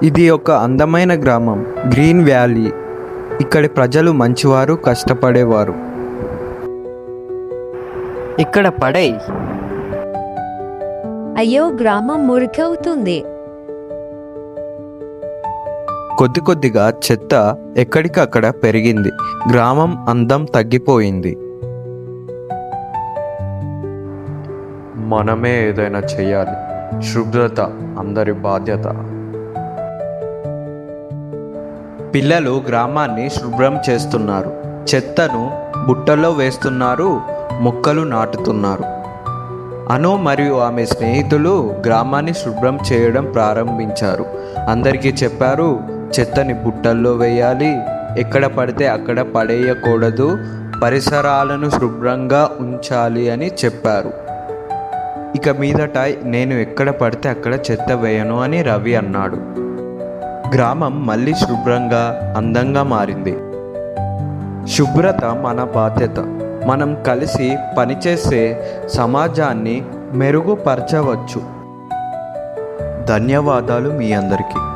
ఇది ఒక అందమైన గ్రామం, గ్రీన్ వ్యాలీ. ఇక్కడి ప్రజలు మంచివారు, కష్టపడేవారు. ఇక్కడ పడేయ్. అయ్యో, గ్రామం మురికవుతుంది. కొద్ది కొద్దిగా చెత్త ఎక్కడికక్కడ పెరిగింది. గ్రామం అందం తగ్గిపోయింది. మనమే ఏదైనా చెయ్యాలి. శుభ్రత అందరి బాధ్యత. పిల్లలు గ్రామాన్ని శుభ్రం చేస్తున్నారు. చెత్తను బుట్టలో వేస్తున్నారు, మొక్కలు నాటుతున్నారు. అను మరియు ఆమె స్నేహితులు గ్రామాన్ని శుభ్రం చేయడం ప్రారంభించారు. అందరికీ చెప్పారు, చెత్తని బుట్టల్లో వేయాలి, ఎక్కడ పడితే అక్కడ పడేయకూడదు, పరిసరాలను శుభ్రంగా ఉంచాలి అని చెప్పారు. ఇక మీదట నేను ఎక్కడ పడితే అక్కడ చెత్త వేయను అని రవి అన్నాడు. గ్రామం మళ్ళీ శుభ్రంగా, అందంగా మారింది. శుభ్రత మన బాధ్యత. మనం కలిసి పనిచేసే సమాజాన్ని మెరుగుపరచవచ్చు. ధన్యవాదాలు మీ అందరికీ.